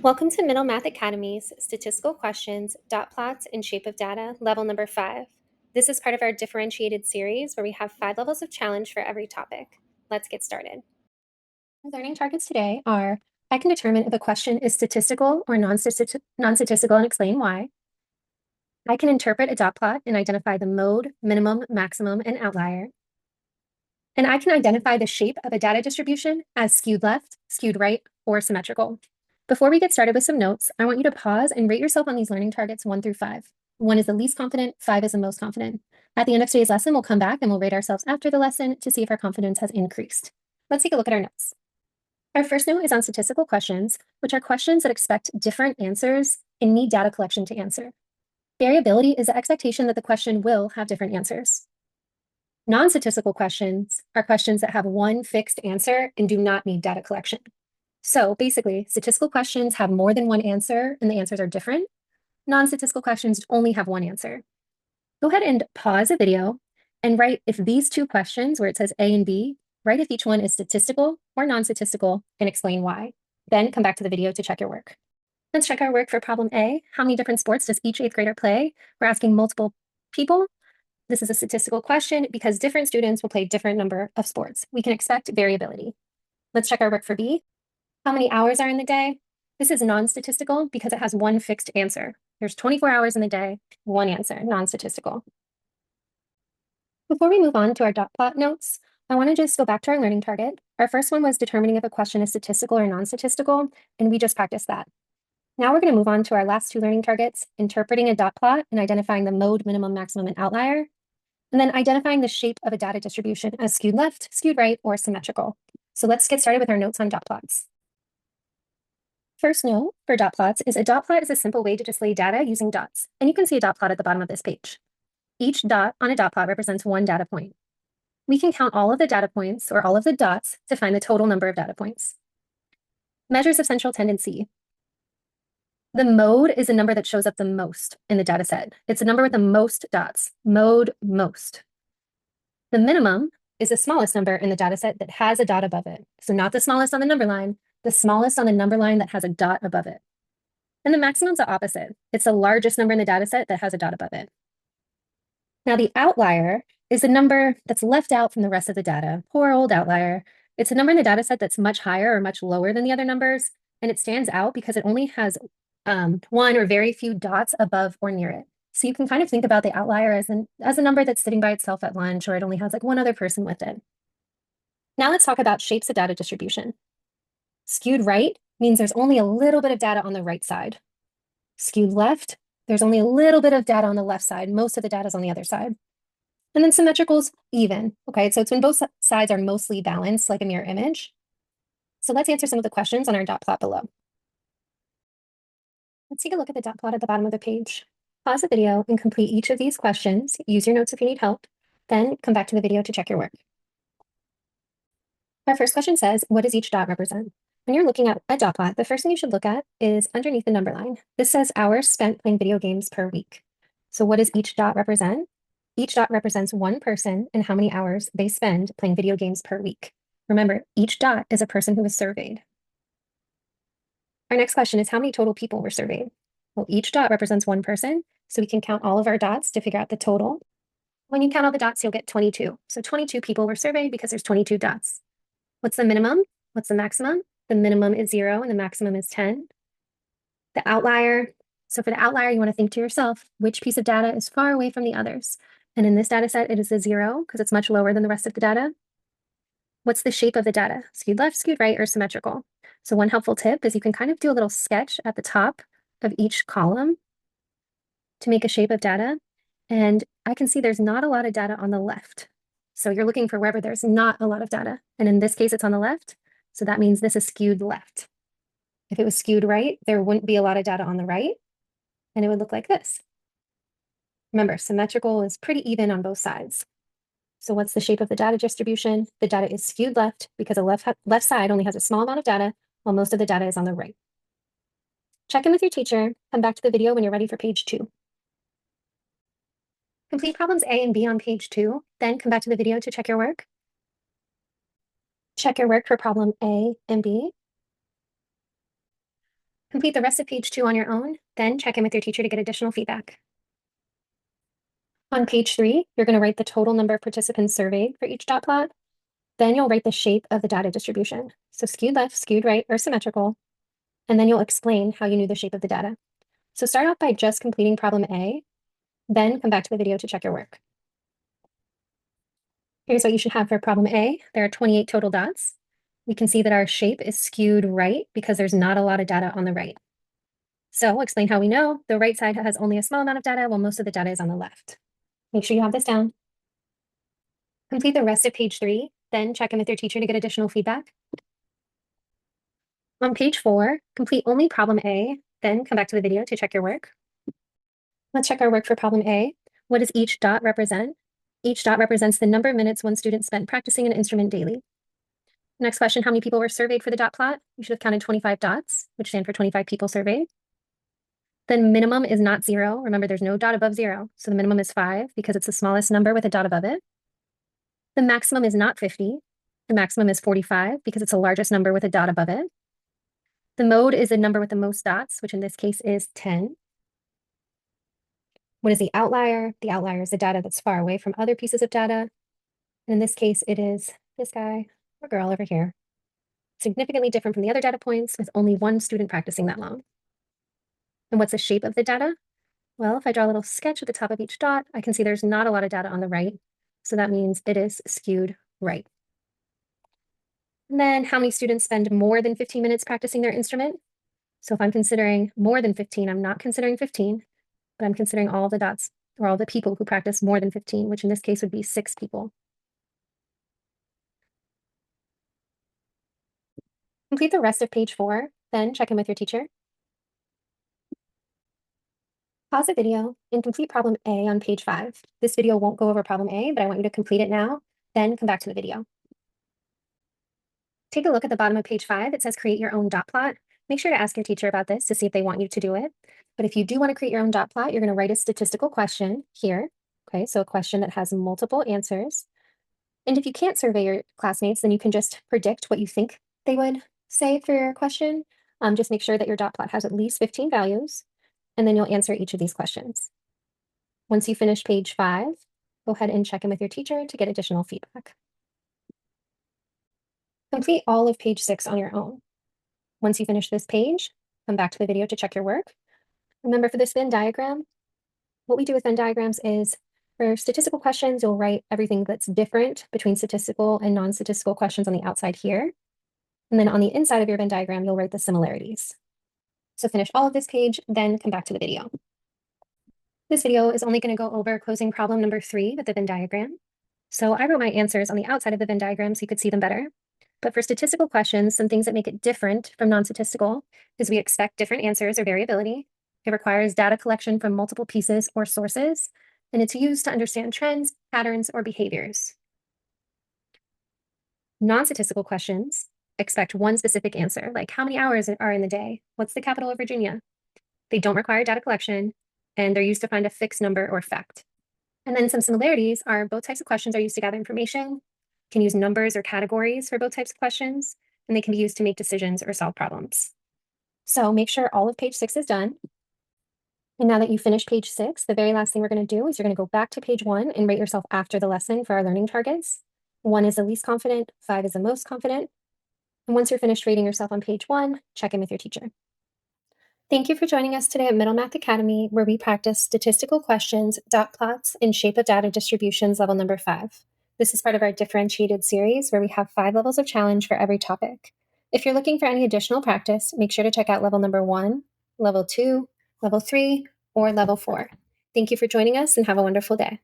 Welcome to Middle Math Academy's Statistical Questions, Dot Plots, and Shape of Data, level number 5. This is part of our differentiated series where we have 5 levels of challenge for every topic. Let's get started. Learning targets today are: I can determine if a question is statistical or non-statistical and explain why. I can interpret a dot plot and identify the mode, minimum, maximum, and outlier. And I can identify the shape of a data distribution as skewed left, skewed right, or symmetrical. Before we get started with some notes, I want you to pause and rate yourself on these learning targets 1 through 5. 1 is the least confident, 5 is the most confident. At the end of today's lesson, we'll come back and we'll rate ourselves after the lesson to see if our confidence has increased. Let's take a look at our notes. Our first note is on statistical questions, which are questions that expect different answers and need data collection to answer. Variability is the expectation that the question will have different answers. Non-statistical questions are questions that have one fixed answer and do not need data collection. So basically, statistical questions have more than one answer and the answers are different. Non-statistical questions only have one answer. Go ahead and pause the video and write if these two questions where it says A and B, write if each one is statistical or non-statistical and explain why. Then come back to the video to check your work. Let's check our work for problem A. How many different sports does each 8th grader play? We're asking multiple people. This is a statistical question because different students will play different number of sports. We can expect variability. Let's check our work for B. How many hours are in the day? This is non-statistical because it has one fixed answer. There's 24 hours in the day, one answer, non-statistical. Before we move on to our dot plot notes, I want to just go back to our learning target. Our first one was determining if a question is statistical or non-statistical, and we just practiced that. Now we're going to move on to our last two learning targets, interpreting a dot plot and identifying the mode, minimum, maximum, and outlier, and then identifying the shape of a data distribution as skewed left, skewed right, or symmetrical. So let's get started with our notes on dot plots. First note for dot plots is a dot plot is a simple way to display data using dots, and you can see a dot plot at the bottom of this page. Each dot on a dot plot represents one data point. We can count all of the data points or all of the dots to find the total number of data points. Measures of central tendency. The mode is a number that shows up the most in the data set. It's a number with the most dots, mode most. The minimum is the smallest number in the data set that has a dot above it. So not the smallest on the number line, the smallest on the number line that has a dot above it. And the maximum is the opposite. It's the largest number in the data set that has a dot above it. Now the outlier is the number that's left out from the rest of the data. Poor old outlier. It's a number in the data set that's much higher or much lower than the other numbers, and it stands out because it only has one or very few dots above or near it. So you can kind of think about the outlier as a number that's sitting by itself at lunch, or it only has like one other person with it. Now let's talk about shapes of data distribution. Skewed right means there's only a little bit of data on the right side. Skewed left, there's only a little bit of data on the left side. Most of the data is on the other side. And then symmetrical is even, okay? So it's when both sides are mostly balanced, like a mirror image. So let's answer some of the questions on our dot plot below. Let's take a look at the dot plot at the bottom of the page. Pause the video and complete each of these questions. Use your notes if you need help. Then come back to the video to check your work. Our first question says, what does each dot represent? When you're looking at a dot plot, the first thing you should look at is underneath the number line. This says hours spent playing video games per week. So what does each dot represent? Each dot represents one person and how many hours they spend playing video games per week. Remember, each dot is a person who was surveyed. Our next question is how many total people were surveyed? Well, each dot represents one person, so we can count all of our dots to figure out the total. When you count all the dots, you'll get 22. So 22 people were surveyed because there's 22 dots. What's the minimum? What's the maximum? The minimum is 0 and the maximum is 10. The outlier. So for the outlier, you want to think to yourself, which piece of data is far away from the others? And in this data set, it is a 0 because it's much lower than the rest of the data. What's the shape of the data? Skewed left, skewed right, or symmetrical? So one helpful tip is you can kind of do a little sketch at the top of each column to make a shape of data. And I can see there's not a lot of data on the left. So you're looking for wherever there's not a lot of data. And in this case, it's on the left. So that means this is skewed left. If it was skewed right, there wouldn't be a lot of data on the right, and it would look like this. Remember, symmetrical is pretty even on both sides. So what's the shape of the data distribution? The data is skewed left because the left side only has a small amount of data, while most of the data is on the right. Check in with your teacher. Come back to the video when you're ready for page 2. Complete problems A and B on page 2, then come back to the video to check your work. Check your work for problem A and B. Complete the rest of page 2 on your own, then check in with your teacher to get additional feedback. On page 3, you're going to write the total number of participants surveyed for each dot plot. Then you'll write the shape of the data distribution. So skewed left, skewed right, or symmetrical. And then you'll explain how you knew the shape of the data. So start off by just completing problem A, then come back to the video to check your work. Here's what you should have for problem A. There are 28 total dots. We can see that our shape is skewed right because there's not a lot of data on the right. So explain how we know the right side has only a small amount of data while most of the data is on the left. Make sure you have this down. Complete the rest of page 3, then check in with your teacher to get additional feedback. On page 4, complete only problem A, then come back to the video to check your work. Let's check our work for problem A. What does each dot represent? Each dot represents the number of minutes one student spent practicing an instrument daily. Next question, how many people were surveyed for the dot plot? You should have counted 25 dots, which stand for 25 people surveyed. The minimum is not 0. Remember, there's no dot above 0. So the minimum is 5 because it's the smallest number with a dot above it. The maximum is not 50. The maximum is 45 because it's the largest number with a dot above it. The mode is the number with the most dots, which in this case is 10. What is the outlier? The outlier is the data that's far away from other pieces of data. And in this case, it is this guy or girl over here. Significantly different from the other data points with only one student practicing that long. And what's the shape of the data? Well, if I draw a little sketch at the top of each dot, I can see there's not a lot of data on the right. So that means it is skewed right. And then how many students spend more than 15 minutes practicing their instrument? So if I'm considering more than 15, I'm not considering 15, but I'm considering all the dots or all the people who practice more than 15, which in this case would be 6 people. Complete the rest of page 4, then check in with your teacher. Pause the video and complete problem A on page 5. This video won't go over problem A, but I want you to complete it now, then come back to the video. Take a look at the bottom of page 5. It says create your own dot plot. Make sure to ask your teacher about this to see if they want you to do it. But if you do want to create your own dot plot, you're going to write a statistical question here. Okay, so a question that has multiple answers. And if you can't survey your classmates, then you can just predict what you think they would say for your question. Just make sure that your dot plot has at least 15 values, and then you'll answer each of these questions. Once you finish page 5, go ahead and check in with your teacher to get additional feedback. Complete all of page 6 on your own. Once you finish this page, come back to the video to check your work. Remember, for this Venn diagram, what we do with Venn diagrams is for statistical questions, you'll write everything that's different between statistical and non-statistical questions on the outside here. And then on the inside of your Venn diagram, you'll write the similarities. So finish all of this page, then come back to the video. This video is only going to go over closing problem number 3 with the Venn diagram. So I wrote my answers on the outside of the Venn diagram so you could see them better. But for statistical questions, some things that make it different from non-statistical is we expect different answers or variability. It requires data collection from multiple pieces or sources, and it's used to understand trends, patterns, or behaviors. Non-statistical questions expect one specific answer, like how many hours are in the day? What's the capital of Virginia? They don't require data collection, and they're used to find a fixed number or fact. And then some similarities are both types of questions are used to gather information, can use numbers or categories for both types of questions, and they can be used to make decisions or solve problems. So make sure all of page 6 is done. And now that you finished page 6, the very last thing we're going to do is you're going to go back to page 1 and rate yourself after the lesson for our learning targets. 1 is the least confident, 5 is the most confident. And once you're finished rating yourself on page 1, check in with your teacher. Thank you for joining us today at Middle Math Academy, where we practice statistical questions, dot plots, and shape of data distributions level number 5. This is part of our differentiated series where we have 5 levels of challenge for every topic. If you're looking for any additional practice, make sure to check out level number 1, level 2, level 3, or level 4. Thank you for joining us and have a wonderful day.